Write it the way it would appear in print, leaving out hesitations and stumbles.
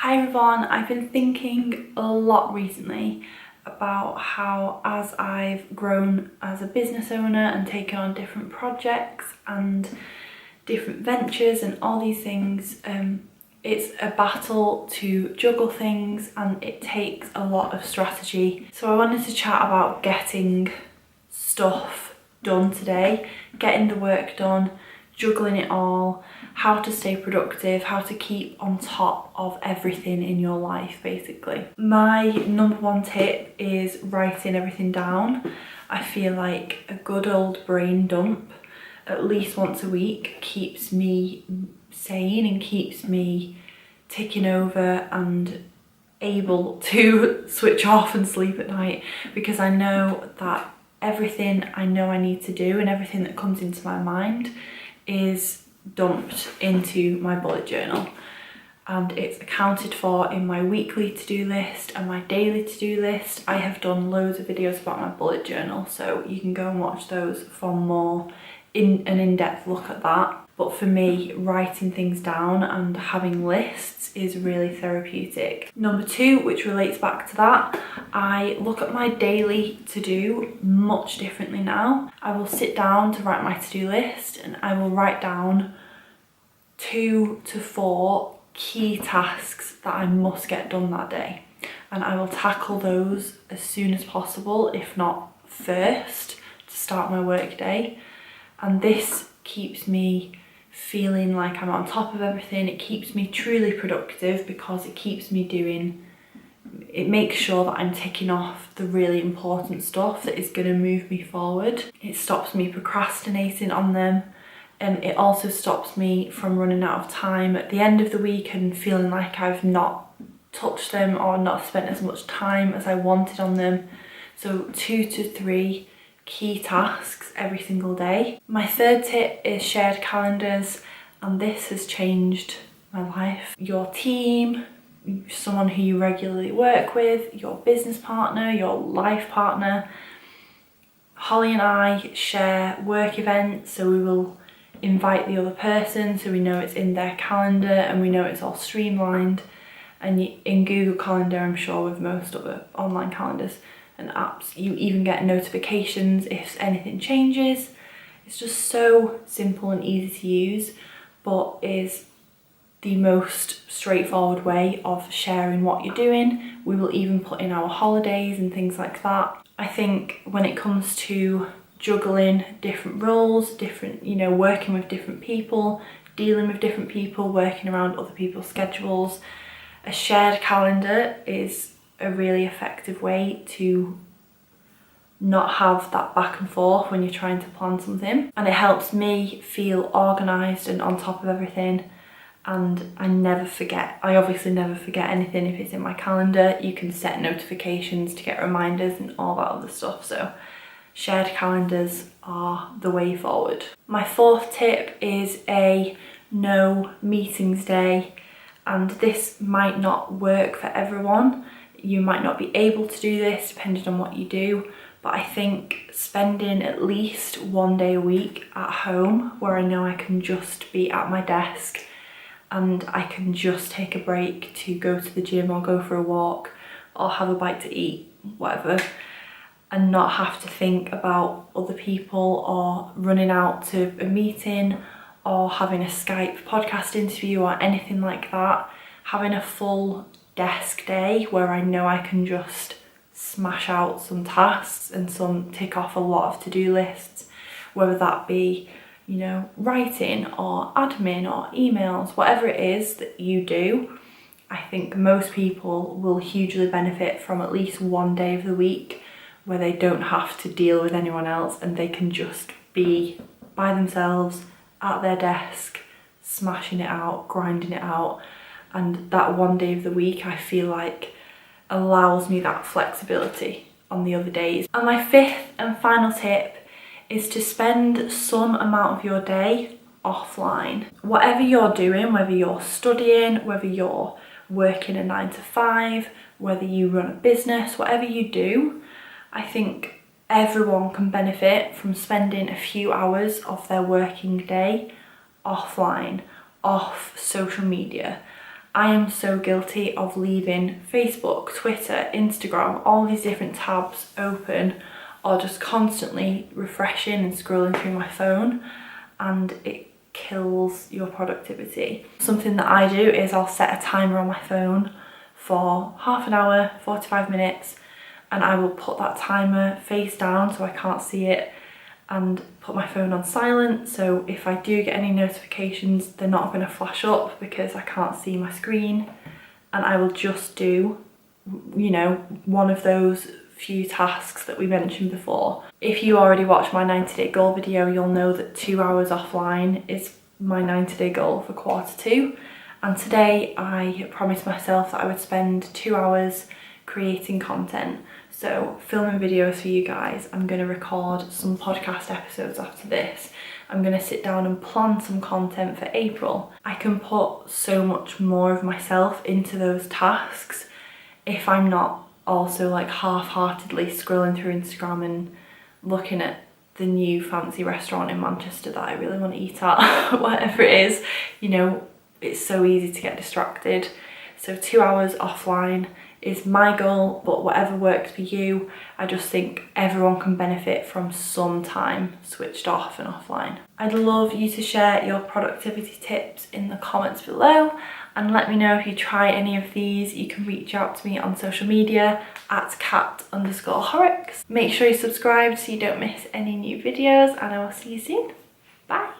Hi everyone, I've been thinking a lot recently about how as I've grown as a business owner and taken on different projects and different ventures and all these things, it's a battle to juggle things and it takes a lot of strategy. So I wanted to chat about getting stuff done today, getting the work done, juggling it all, how to stay productive, how to keep on top of everything in your life basically. My number one tip is writing everything down. I feel like a good old brain dump at least once a week keeps me sane and keeps me ticking over and able to switch off and sleep at night, because I know that everything I know I need to do and everything that comes into my mind is dumped into my bullet journal, and it's accounted for in my weekly to-do list and my daily to-do list. I have done loads of videos about my bullet journal, so you can go and watch those for more in-depth look at that. But for me, writing things down and having lists is really therapeutic. Number two, which relates back to that, I look at my daily to-do much differently now. I will sit down to write my to-do list and I will write down 2 to 4 key tasks that I must get done that day. And I will tackle those as soon as possible, if not first, to start my work day. And this keeps me feeling like I'm on top of everything. It keeps me truly productive because it makes sure that I'm ticking off the really important stuff that is going to move me forward. It stops me procrastinating on them, and it also stops me from running out of time at the end of the week and feeling like I've not touched them or not spent as much time as I wanted on them. So 2 to 3 key tasks every single day. My third tip is shared calendars, and this has changed my life. Your team, someone who you regularly work with, your business partner, your life partner. Holly and I share work events, so we will invite the other person so we know it's in their calendar and we know it's all streamlined. And in Google Calendar, I'm sure with most other online calendars and apps, you even get notifications if anything changes. It's just so simple and easy to use, but is the most straightforward way of sharing what you're doing. We will even put in our holidays and things like that. I think when it comes to juggling different roles, working with different people, dealing with different people, working around other people's schedules, a shared calendar is a really effective way to not have that back and forth when you're trying to plan something. And it helps me feel organised and on top of everything. And I obviously never forget anything if it's in my calendar. You can set notifications to get reminders and all that other stuff. So shared calendars are the way forward. My fourth tip is a no meetings day. And this might not work for everyone. You might not be able to do this depending on what you do, but I think spending at least one day a week at home where I know I can just be at my desk and I can just take a break to go to the gym or go for a walk or have a bite to eat, whatever, and not have to think about other people or running out to a meeting or having a Skype podcast interview or anything like that. Having a full desk day where I know I can just smash out some tasks and tick off a lot of to-do lists, whether that be, writing or admin or emails, whatever it is that you do. I think most people will hugely benefit from at least one day of the week where they don't have to deal with anyone else and they can just be by themselves at their desk, smashing it out, grinding it out. And that one day of the week, I feel like, allows me that flexibility on the other days. And my fifth and final tip is to spend some amount of your day offline. Whatever you're doing, whether you're studying, whether you're working a 9 to 5, whether you run a business, whatever you do, I think everyone can benefit from spending a few hours of their working day offline, off social media. I am so guilty of leaving Facebook, Twitter, Instagram, all these different tabs open, or just constantly refreshing and scrolling through my phone, and it kills your productivity. Something that I do is I'll set a timer on my phone for half an hour, 45 minutes, and I will put that timer face down so I can't see it, and put my phone on silent, so if I do get any notifications they're not going to flash up because I can't see my screen, and I will just do, you know, one of those few tasks that we mentioned before. If you already watched my 90-day goal video, you'll know that 2 hours offline is my 90-day goal for Q2, and today I promised myself that I would spend 2 hours creating content. So filming videos for you guys. I'm going to record some podcast episodes after this. I'm going to sit down and plan some content for April. I can put so much more of myself into those tasks if I'm not also like half-heartedly scrolling through Instagram and looking at the new fancy restaurant in Manchester that I really want to eat at, whatever it is. You know, it's so easy to get distracted. So 2 hours offline is my goal, but whatever works for you. I just think everyone can benefit from some time switched off and offline. I'd love you to share your productivity tips in the comments below, and let me know if you try any of these. You can reach out to me on social media at @cat_Horrocks. Make sure you subscribe so you don't miss any new videos, and I will see you soon. Bye.